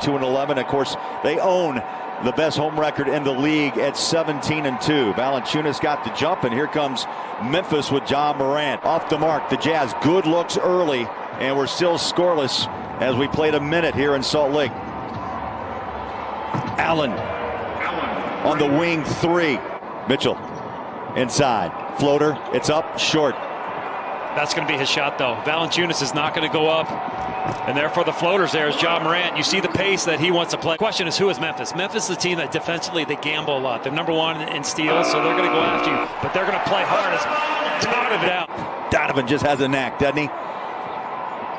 2-11. Of course, they own the best home record in the league at 17-2. Valanciunas got the jump, and here comes Memphis with Ja Morant. Off the mark, the Jazz. Good looks early, and we're still scoreless as we played a minute here in Salt Lake. Allen on the wing, three. Mitchell inside. Floater, it's up, short. That's going to be his shot, though. Valanciunas is not going to go up. And therefore, the floaters there is Ja Morant. You see the pace that he wants to play. Question is, who is Memphis? Memphis is a team that defensively, they gamble a lot. They're number one in steals, so they're going to go after you. But they're going to play hard as Donovan. Donovan just has a knack, doesn't he?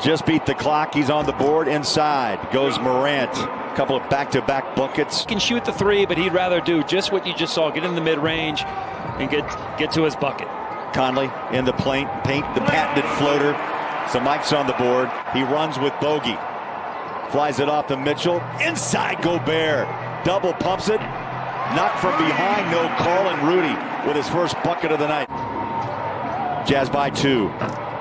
Just beat the clock. He's on the board. Inside goes Morant. A couple of back-to-back buckets. He can shoot the three, but he'd rather do just what you just saw. Get in the mid-range and get to his bucket. Conley in the paint, the patented floater. So Mike's on the board. He runs with Bogey. Flies it off to Mitchell. Inside Gobert. Double pumps it. Knocked from behind. No call, and Rudy with his first bucket of the night. Jazz by 2.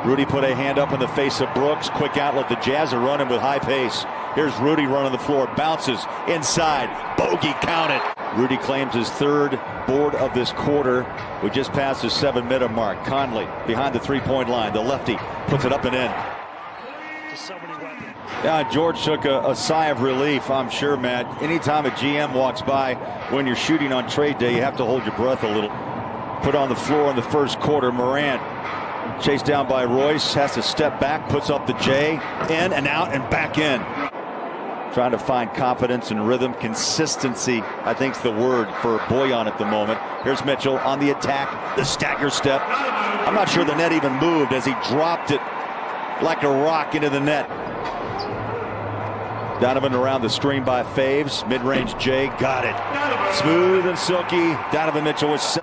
Rudy put a hand up in the face of Brooks. Quick outlet. The Jazz are running with high pace. Here's Rudy running the floor. Bounces inside. Bogey counted. Rudy claims his third board of this quarter. We just passed the 7-minute mark. Conley behind the three-point line. The lefty puts it up and in. Yeah, George took a sigh of relief, I'm sure, Matt. Anytime a GM walks by when you're shooting on trade day, you have to hold your breath a little. Put on the floor in the first quarter. Morant chased down by Royce, has to step back, puts up the J, in and out and back in. Trying to find confidence and rhythm. Consistency, I think, is the word for Bojan at the moment. Here's Mitchell on the attack, the stagger step. I'm not sure the net even moved as he dropped it like a rock into the net. Donovan around the screen by Faves. Mid-range J, got it. Smooth and silky. Donovan Mitchell was...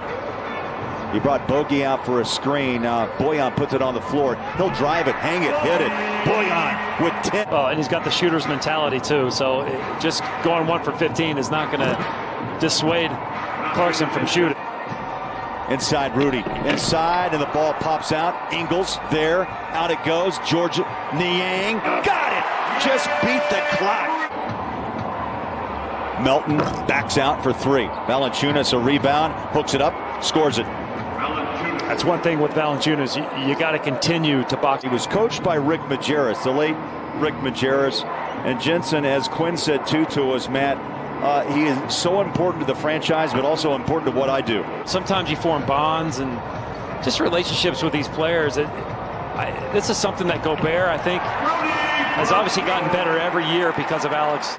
He brought Bogey out for a screen. Bojan puts it on the floor. He'll drive it, hang it, hit it. Bojan with 10. Oh, and he's got the shooter's mentality, too. So just going 1 for 15 is not going to dissuade Clarkson from shooting. Inside Rudy. Inside, and the ball pops out. Ingles there. Out it goes. George Niang. Got it! Just beat the clock. Melton backs out for 3. Valanciunas a rebound. Hooks it up. Scores it. That's one thing with Valanciunas. You got to continue to box. He was coached by Rick Majerus, the late Rick Majerus. And Jensen, as Quinn said too to us, Matt, he is so important to the franchise, but also important to what I do. Sometimes you form bonds and just relationships with these players. This is something that Gobert, I think, has obviously gotten better every year because of Alex.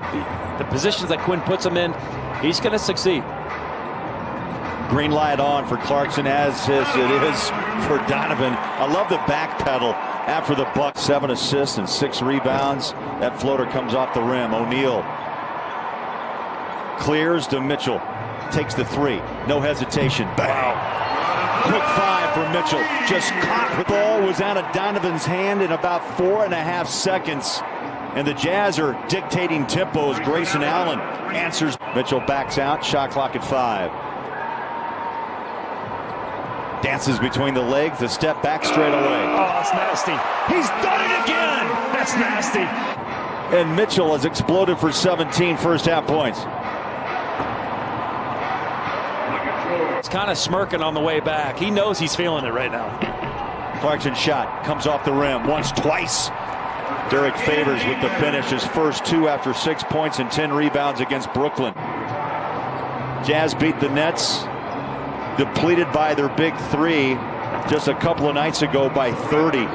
The positions that Quinn puts him in, he's going to succeed. Green light on for Clarkson, as it is for Donovan. I love the back pedal after the buck. 7 assists and 6 rebounds. That floater comes off the rim. O'Neal clears to Mitchell. Takes the 3. No hesitation. Bang. Wow. Quick 5 for Mitchell. Just caught. The ball was out of Donovan's hand in about 4.5 seconds. And the Jazz are dictating tempo as Grayson Allen answers. Mitchell backs out. Shot clock at 5. Dances between the legs, the step back straight away. Oh, that's nasty. He's done it again. That's nasty. And Mitchell has exploded for 17 first half points. He's kind of smirking on the way back. He knows he's feeling it right now. Clarkson shot comes off the rim once, twice. Derek Favors with the finish, his first 2 after 6 points and 10 rebounds against Brooklyn. Jazz beat the Nets, depleted by their big 3 just a couple of nights ago by 30.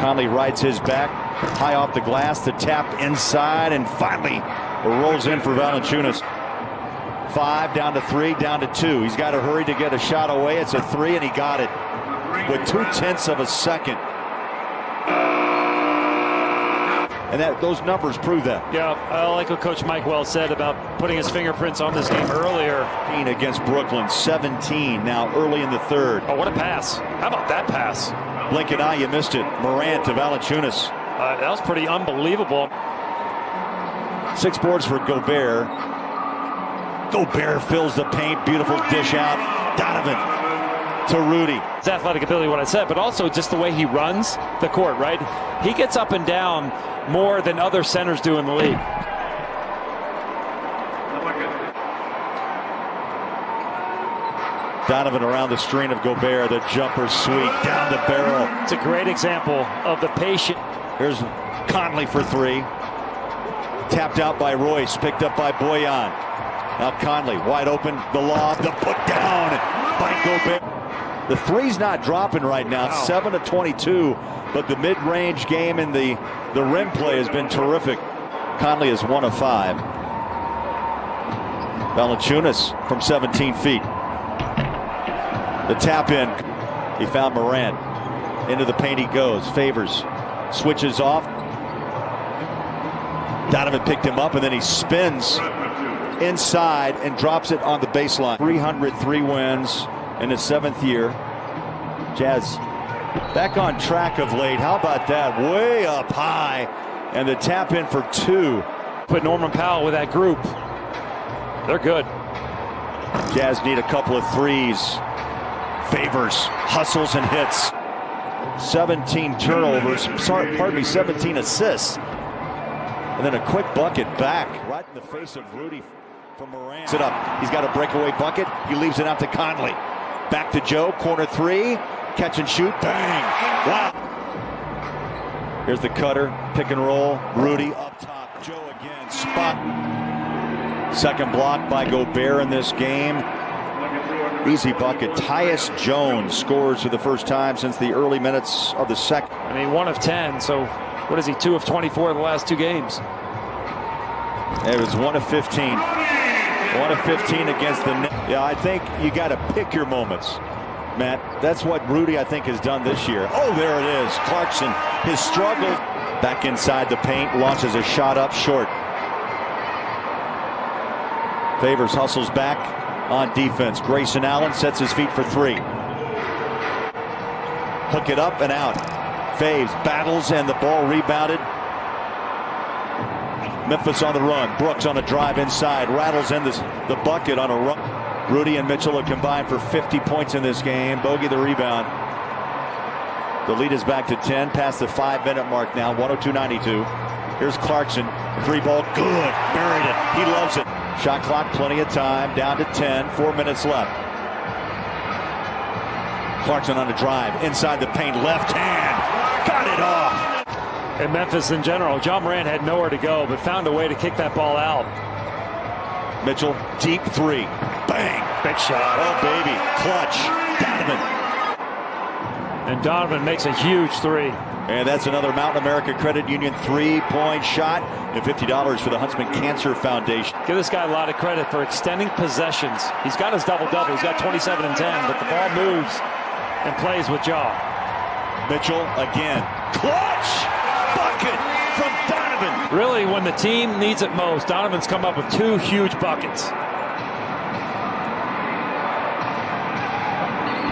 Conley rides his back, high off the glass, the tap inside, and finally rolls in for Valanciunas. 5 down to 3, down to 2. He's got to hurry to get a shot away. It's a 3, and he got it with 0.2 of a second. And those numbers prove that. Yeah, I like what Coach Mike Wells said about putting his fingerprints on this game earlier. Against Brooklyn, 17 now early in the 3rd. Oh, what a pass. How about that pass? Blink an eye, you missed it. Morant to Valanciunas. That was pretty unbelievable. 6 boards for Gobert. Gobert fills the paint. Beautiful dish out. Donovan to Rudy. His athletic ability, what I said, but also just the way he runs the court, right? He gets up and down more than other centers do in the league. Donovan around the screen of Gobert, the jumper sweep down the barrel. It's a great example of the patient. Here's Conley for three. Tapped out by Royce, picked up by Boyan. Now Conley, wide open, the lob, the put down by Gobert. The three's not dropping right now, 7 of 22, but the mid-range game and the rim play has been terrific. Conley is 1 of 5. Valanciunas from 17 feet. The tap in, he found Morant. Into the paint he goes, Favors, switches off. Donovan picked him up and then he spins inside and drops it on the baseline. 303 wins in his 7th year. Jazz back on track of late. How about that? Way up high. And the tap in for 2. Put Norman Powell with that group. They're good. Jazz need a couple of threes. Favors, hustles and hits. 17 turnovers. Sorry, pardon me, 17 assists. And then a quick bucket back right in the face of Rudy from Morant. It up. He's got a breakaway bucket. He leaves it out to Conley. Back to Joe. Corner 3. Catch and shoot. Bang. Wow. Here's the cutter. Pick and roll. Rudy up top. Joe again. Spot. Second block by Gobert in this game. Easy bucket. Tyus Jones scores for the first time since the early minutes of the second. I mean, 1 of 10. So what is he? 2 of 24 in the last 2 games. It was 1 of 15. 1 of 15 against the net. Yeah, I think you got to pick your moments, Matt. That's what Rudy, I think, has done this year. Oh, there it is. Clarkson, his struggle. Back inside the paint, launches a shot up short. Favors hustles back on defense. Grayson Allen sets his feet for 3. Hook it up and out. Faves battles and the ball rebounded. Memphis on the run. Brooks on a drive inside. Rattles in the bucket on a run. Rudy and Mitchell have combined for 50 points in this game. Bogey the rebound. The lead is back to 10 past the 5-minute mark now. 102-92. Here's Clarkson. 3-ball. Good. Buried it. He loves it. Shot clock, plenty of time. Down to 10. 4 minutes left. Clarkson on a drive. Inside the paint. Left hand. Got it off. In Memphis in general, John Morant had nowhere to go, but found a way to kick that ball out. Mitchell, deep 3. Bang. Big shot. Oh, baby. Clutch. Donovan. And Donovan makes a huge 3. And that's another Mountain America Credit Union 3-point shot and $50 for the Huntsman Cancer Foundation. Give this guy a lot of credit for extending possessions. He's got his double-double. He's got 27 and 10, but the ball moves and plays with jaw. Mitchell again. Clutch! Bucket from Donovan. Really, when the team needs it most, Donovan's come up with 2 huge buckets.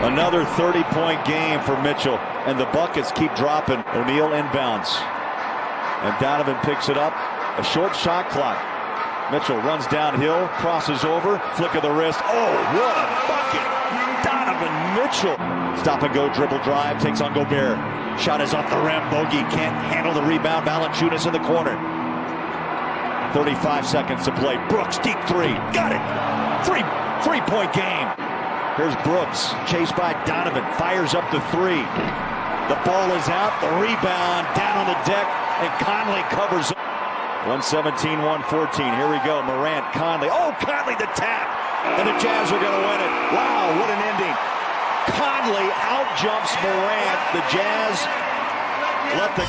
Another 30-point game for Mitchell, and the buckets keep dropping. O'Neal inbounds, and Donovan picks it up. A short shot clock. Mitchell runs downhill, crosses over, flick of the wrist. Oh, what a bucket! Donovan Mitchell. Stop and go dribble drive, takes on Gobert. Shot is off the rim. Bogey can't handle the rebound. Valanciunas in the corner. 35 seconds to play. Brooks, deep 3. Got it. Three-point game. Here's Brooks, chased by Donovan, fires up the 3. The ball is out, the rebound down on the deck, and Conley covers up. 117-114, here we go, Morant, Conley. Oh, Conley the tap, and the Jazz are gonna win it. Wow, what an ending. Conley out-jumps Morant. The Jazz let the